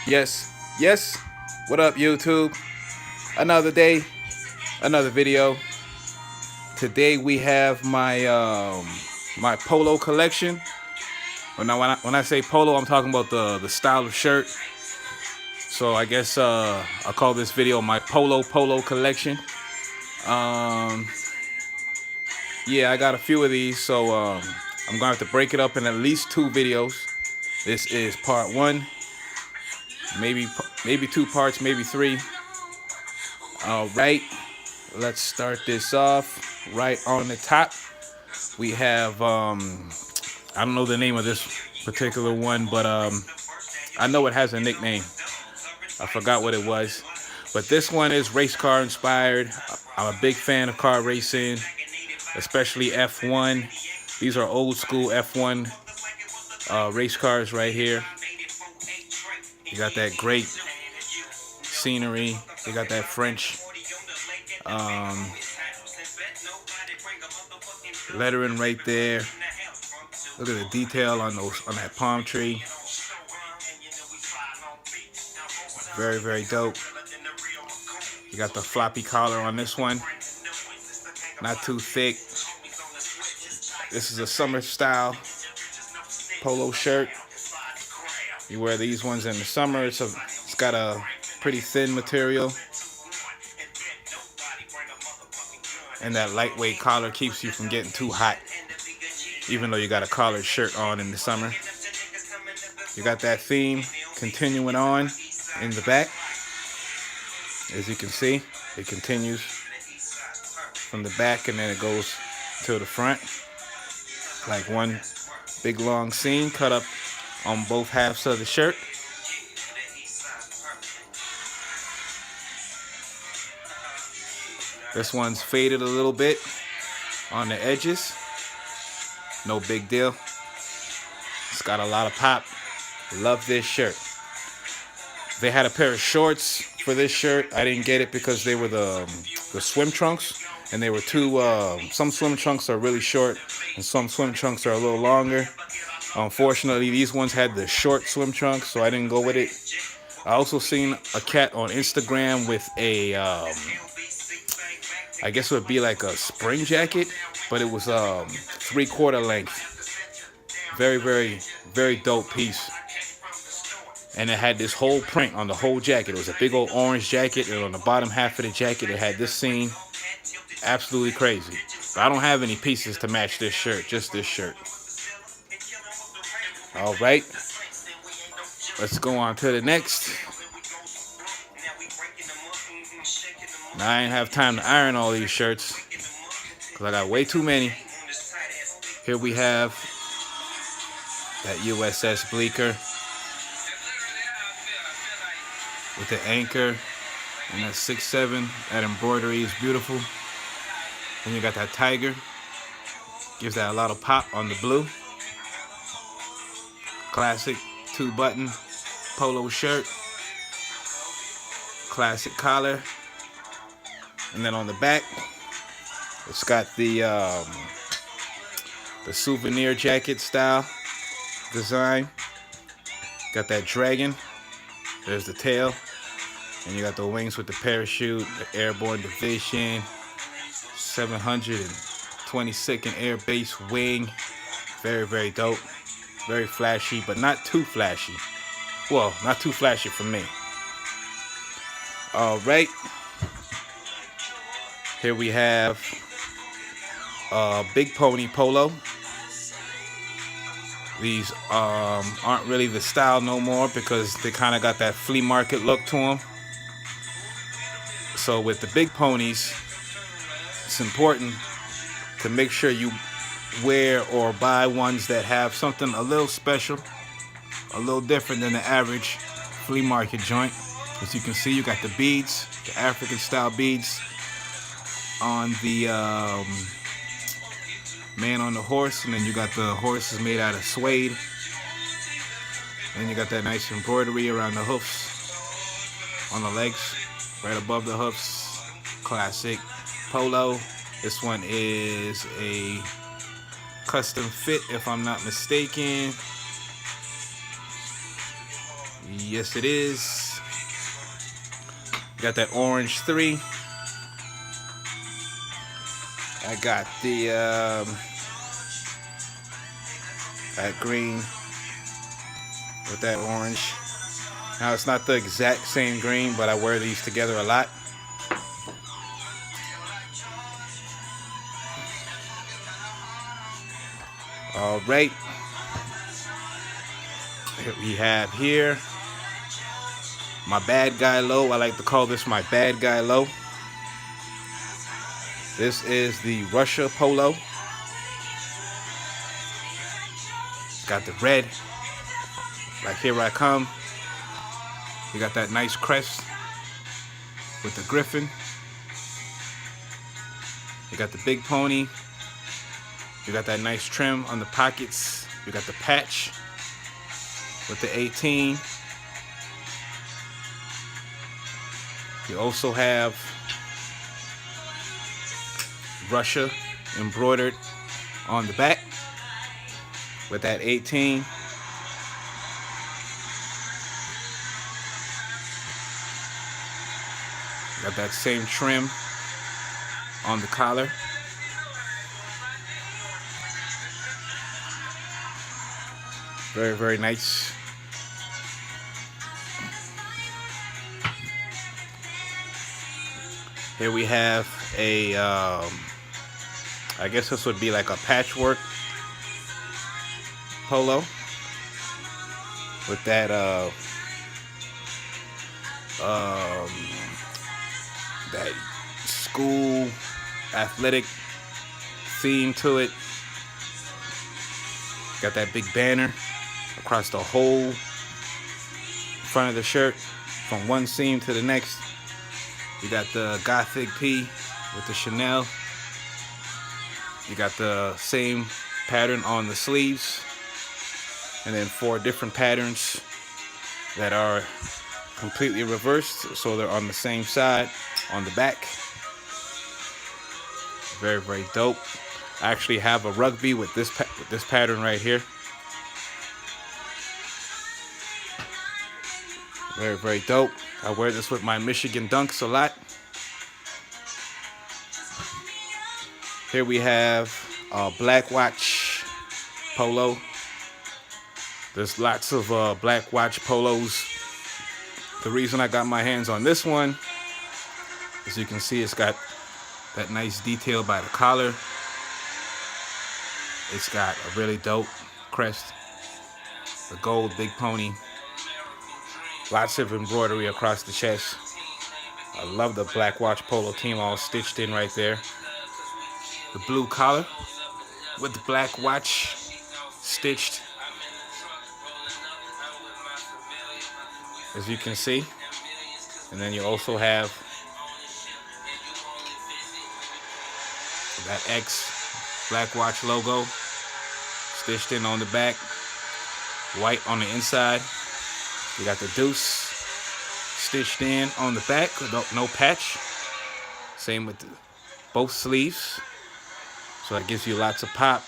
Yes, yes. What up, YouTube? Another day, another video. Today we have my polo collection. When I say polo, I'm talking about the style of shirt. So I guess I'll call this video my polo collection. Um, yeah, I got a few of these, so I'm gonna have to break it up in at least two videos. This is part one, maybe two parts, maybe three. All right, let's start this off. Right on the top, we have I don't know the name of this particular one, but I know it has a nickname. I forgot what it was, but this one is race car inspired. I'm a big fan of car racing, especially F1. These are old school F1 race cars right here. You got that great scenery. You got that French lettering right there. Look at the detail on that palm tree. Very dope. You got the floppy collar on this one. Not too thick. This is a summer style polo shirt. You wear these ones in the summer. It's got a pretty thin material. And that lightweight collar keeps you from getting too hot, even though you got a collared shirt on in the summer. You got that theme continuing on in the back. As you can see, it continues from the back and then it goes to the front. Like one big long seam cut up on both halves of the shirt. This one's faded a little bit on the edges. No big deal. It's got a lot of pop. Love this shirt. They had a pair of shorts for this shirt. I didn't get it because they were the swim trunks, and they were some swim trunks are really short and some swim trunks are a little longer. Unfortunately, these ones had the short swim trunks, so I didn't go with it. I also seen a cat on Instagram with a I guess it would be like a spring jacket, but it was 3/4 length. Very dope piece. And it had this whole print on the whole jacket. It was a big old orange jacket, and on the bottom half of the jacket it had this scene. Absolutely crazy. But I don't have any pieces to match this shirt, just this shirt. All right, let's go on to the next. Now I ain't have time to iron all these shirts because I got way too many. Here we have that USS Bleecker with the anchor and that 6'7". That embroidery is beautiful. And you got that tiger. Gives that a lot of pop on the blue. Classic 2-button polo shirt. Classic collar. And then on the back, it's got the souvenir jacket style design. Got that dragon. There's the tail. And you got the wings with the parachute, the airborne division, 722nd Air Base wing. Very dope. Very flashy, but not too flashy. Well, not too flashy for me. All right. Here we have Big Pony Polo. These aren't really the style no more because they kind of got that flea market look to them. So with the big ponies, it's important to make sure you wear or buy ones that have something a little special, a little different than the average flea market joint. As you can see, you got the beads, the African style beads on the man on the horse, and then you got the horses made out of suede. And you got that nice embroidery around the hoofs, on the legs, right above the hoofs. Classic polo. This one is a custom fit, if I'm not mistaken. Yes, it is. Got that orange 3. I got the that green with that orange. Now it's not the exact same green, but I wear these together a lot. All right. We have here my bad guy low. I like to call this my bad guy low. This is the Russia Polo. Got the red. Like here I come. You got that nice crest with the griffin. You got the big pony. You got that nice trim on the pockets. You got the patch with the 18. You also have Russia embroidered on the back with that 18. Got that same trim on the collar. Very, very nice. Here we have a, I guess this would be like a patchwork polo with that, that school athletic theme to it. Got that big banner across the whole front of the shirt from one seam to the next. You got the Gothic P with the Chanel. You got the same pattern on the sleeves. And then 4 different patterns that are completely reversed, so they're on the same side on the back. Very, very dope. I actually have a rugby with this pattern right here. Very, very dope. I wear this with my Michigan Dunks a lot. Here we have a Black Watch Polo. There's lots of Black Watch Polos. The reason I got my hands on this one, as you can see, it's got that nice detail by the collar. It's got a really dope crest, the gold big pony. Lots of embroidery across the chest. I love the Black Watch Polo team all stitched in right there. The blue collar with the Black Watch stitched, as you can see. And then you also have that X Black Watch logo stitched in on the back, white on the inside. You got the deuce stitched in on the back, no patch. Same with both sleeves, so that gives you lots of pop.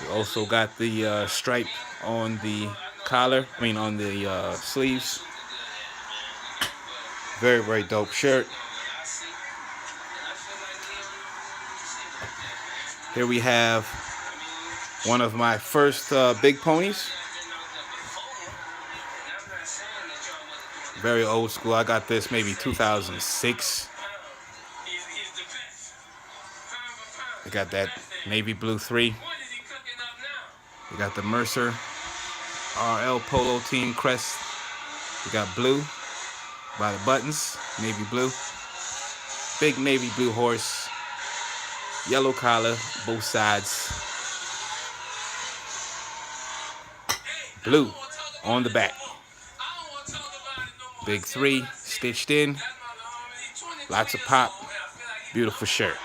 You also got the stripe on the collar, on the sleeves. Very, very dope shirt. Here we have one of my first big ponies. Very old school. I got this maybe 2006. I got that navy blue 3. You got the Mercer RL Polo team crest. You got blue by the buttons, navy blue. Big navy blue horse. Yellow collar, both sides. Blue on the back. Big 3 stitched in. Lots of pop. Beautiful shirt.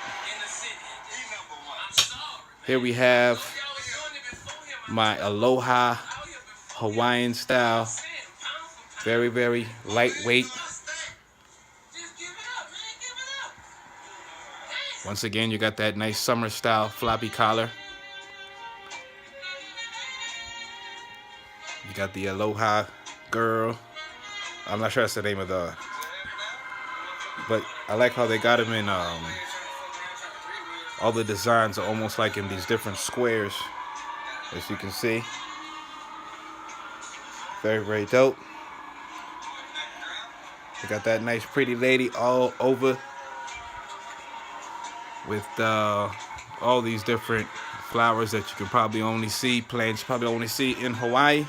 Here we have my Aloha Hawaiian style. Very, very lightweight. Once again, you got that nice summer style floppy collar. You got the Aloha girl. I'm not sure that's the name of the, but I like how they got them in all the designs are almost like in these different squares, as you can see. Very, very dope. We got that nice pretty lady all over with all these different flowers that you can probably only see, plants probably only see in Hawaii.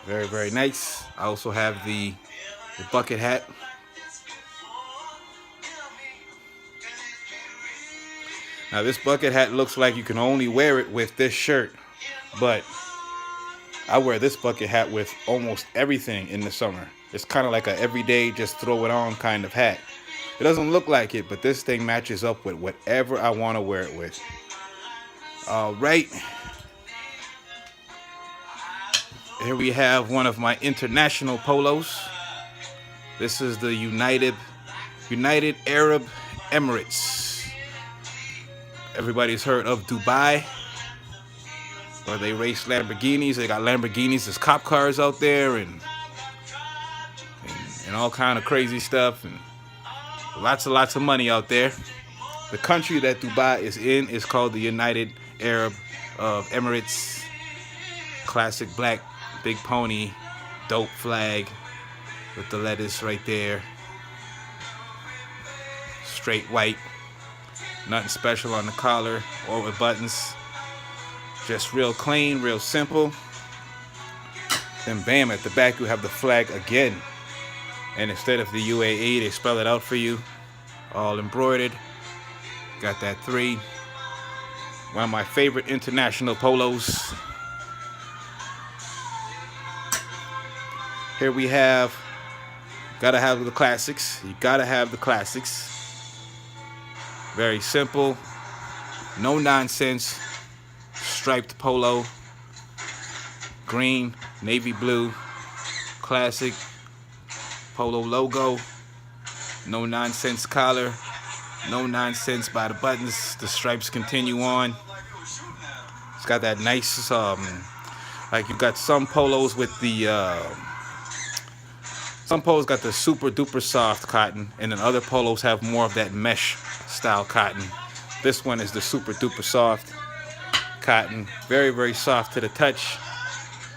Very, very nice. I also have the bucket hat. Now this bucket hat looks like you can only wear it with this shirt, but I wear this bucket hat with almost everything in the summer. It's kind of like a everyday just throw it on kind of hat. It doesn't look like it, but this thing matches up with whatever I want to wear it with. All right. Here we have one of my international polos. This is the United Arab Emirates. Everybody's heard of Dubai, where they race Lamborghinis. They got Lamborghinis as cop cars out there, and all kind of crazy stuff, and lots of money out there. The country that Dubai is in is called the United Arab Emirates. Classic black big pony, dope flag with the letters right there. Straight white, nothing special on the collar or with buttons. Just real clean, real simple. Then bam, at the back you have the flag again. And instead of the UAE, they spell it out for you. All embroidered. Got that 3. One of my favorite international polos. Here we have, gotta have the classics. You gotta have the classics. Very simple, no nonsense. Striped polo, green, navy blue, classic polo logo. No nonsense collar, no nonsense by the buttons. The stripes continue on. It's got that nice, like you got some polos with the, some polos got the super duper soft cotton, and then other polos have more of that mesh style cotton. This one is the super duper soft cotton, very, very soft to the touch.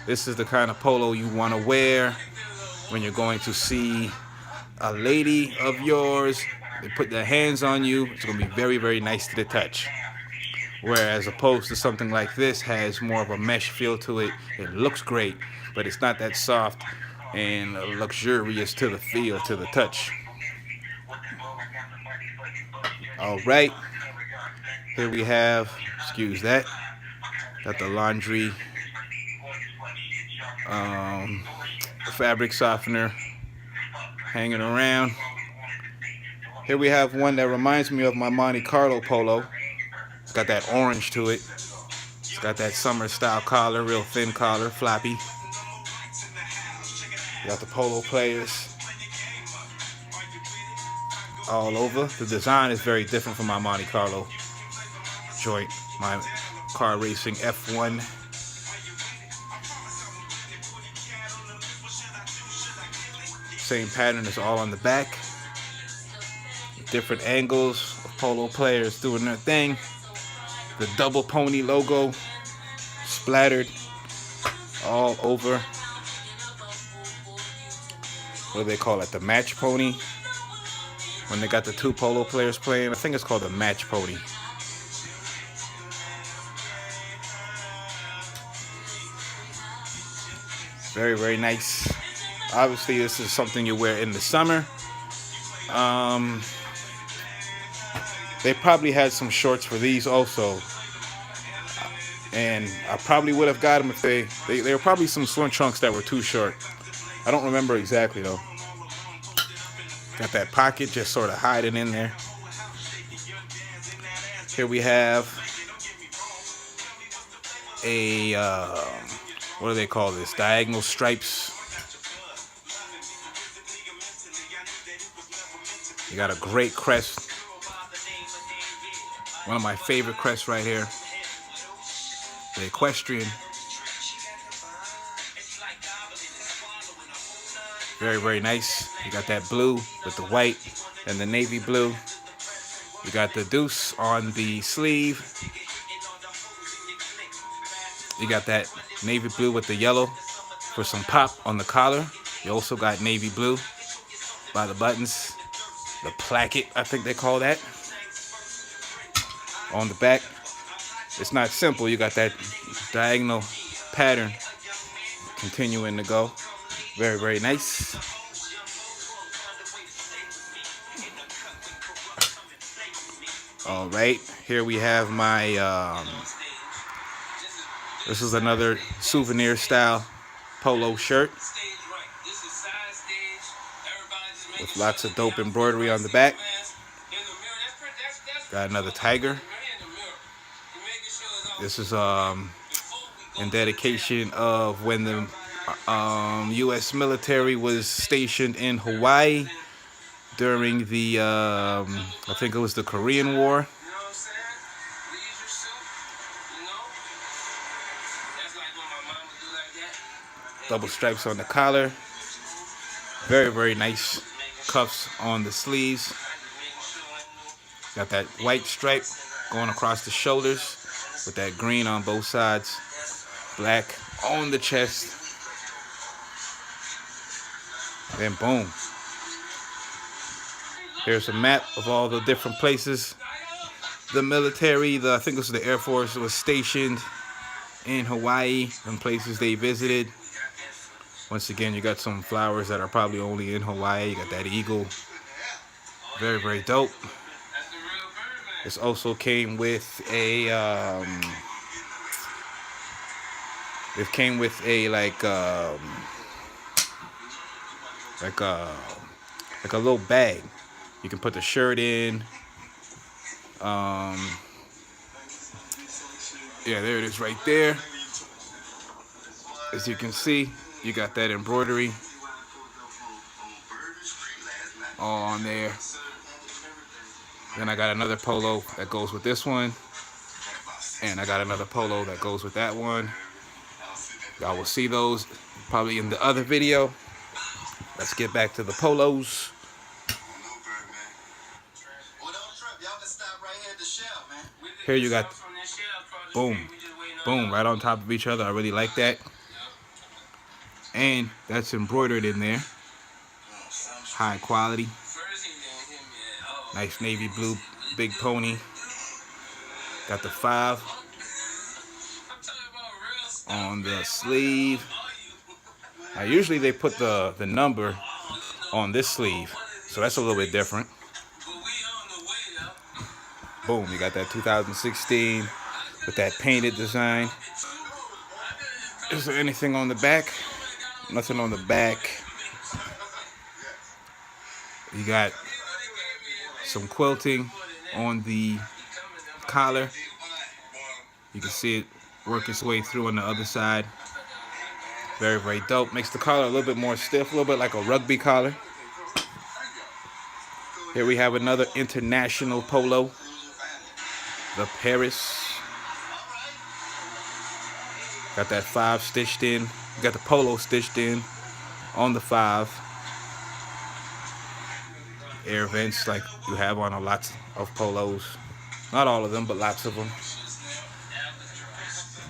This is the kind of polo you want to wear when you're going to see a lady of yours. They put their hands on you. It's going to be very, very nice to the touch. Whereas opposed to something like this has more of a mesh feel to it. It looks great, but it's not that soft and luxurious to the feel, to the touch. All right, here we have, excuse that, got the laundry fabric softener hanging around. Here we have one that reminds me of my Monte Carlo polo. It's got that orange to it. It's got that summer style collar, real thin collar, floppy. You got the polo players all over. The design is very different from my Monte Carlo joint, my car racing F1. Same pattern is all on the back. Different angles of polo players doing their thing. The double pony logo splattered all over. What do they call it? The match pony. When they got the 2 polo players playing, I think it's called a match pony. Very, very nice. Obviously, this is something you wear in the summer. They probably had some shorts for these also. And I probably would have got them if they were probably some swim trunks that were too short. I don't remember exactly though. Got that pocket just sort of hiding in there. Here we have a, what do they call this? Diagonal stripes. You got a great crest. One of my favorite crests right here. The equestrian. Very, very nice. You got that blue with the white and the navy blue. You got the deuce on the sleeve. You got that navy blue with the yellow for some pop on the collar. You also got navy blue by the buttons. The placket, I think they call that. On the back, it's not simple. You got that diagonal pattern continuing to go. Very, very nice. All right, here we have my, this is another souvenir style polo shirt with lots of dope embroidery on the back. Got another tiger. This is in dedication of when the U.S. military was stationed in Hawaii during the, I think it was the Korean War. Double stripes on the collar. Very, very nice cuffs on the sleeves. Got that white stripe going across the shoulders with that green on both sides. Black on the chest. Then boom. Here's a map of all the different places the military, I think it was the Air Force, was stationed in Hawaii and places they visited. Once again, you got some flowers that are probably only in Hawaii. You got that eagle. Very, very dope. This also came with a, it came with a like a little bag. You can put the shirt in. Yeah, there it is right there. As you can see, you got that embroidery all on there. Then I got another polo that goes with this one. And I got another polo that goes with that one. Y'all will see those probably in the other video. Let's get back to the polos. Here you got boom, boom, right on top of each other. I really like that. And that's embroidered in there. High quality. Nice navy blue, big pony. Got the 5 on the sleeve. Now usually they put the number on this sleeve, so that's a little bit different. Boom, you got that 2016 with that painted design. Is there anything on the back? Nothing on the back. You got some quilting on the collar. You can see it work its way through on the other side. Very, very dope. Makes the collar a little bit more stiff, a little bit like a rugby collar. Here we have another international polo. The Paris. Got that 5 stitched in. You got the polo stitched in on the 5. Air vents like you have on a lot of polos. Not all of them, but lots of them.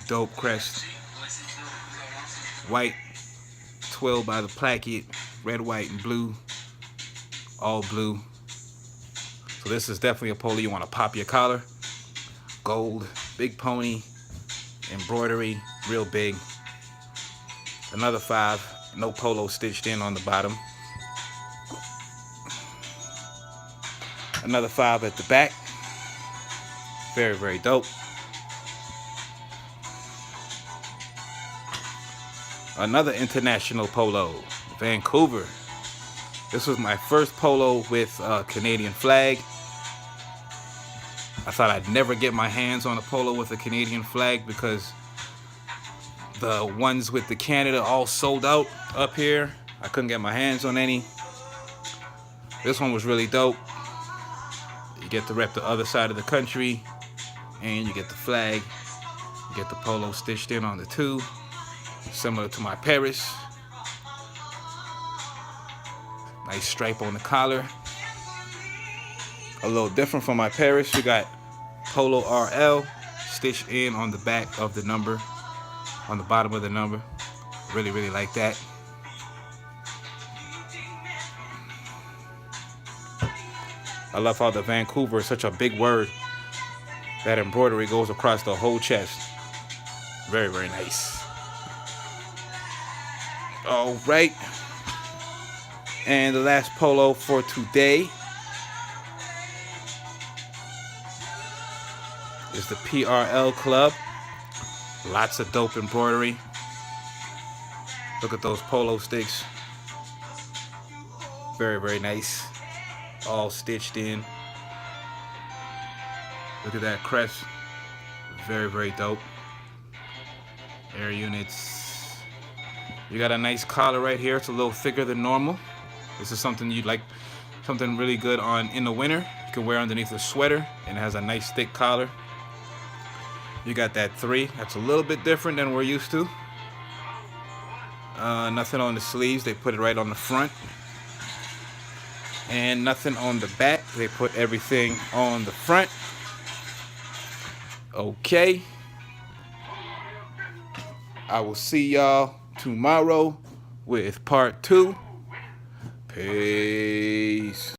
Dope crest. White twill by the placket. Red, white, and blue. All blue. So this is definitely a polo you want to pop your collar. Gold, big pony, embroidery, real big. Another 5, no polo stitched in on the bottom. Another 5 at the back. Very, very dope. Another international polo, Vancouver. This was my first polo with a Canadian flag. I thought I'd never get my hands on a polo with a Canadian flag because the ones with the Canada all sold out up here. I couldn't get my hands on any. This one was really dope. You get to rep the other side of the country, and you get the flag. You get the polo stitched in on the two, similar to my Paris. Nice stripe on the collar. A little different from my Paris. You got Polo RL stitched in on the back of the number, on the bottom of the number. Really, really like that. I love how the Vancouver is such a big word. That embroidery goes across the whole chest. Very, very nice. All right. And the last polo for today is the PRL Club. Lots of dope embroidery. Look at those polo sticks. Very, very nice. All stitched in. Look at that crest. Very, very dope. Air units. You got a nice collar right here. It's a little thicker than normal. This is something you'd like, something really good on in the winter. You can wear underneath a sweater, and it has a nice thick collar. You got that 3. That's a little bit different than we're used to. Nothing on the sleeves. They put it right on the front. And nothing on the back. They put everything on the front. Okay. I will see y'all tomorrow with part 2. Peace.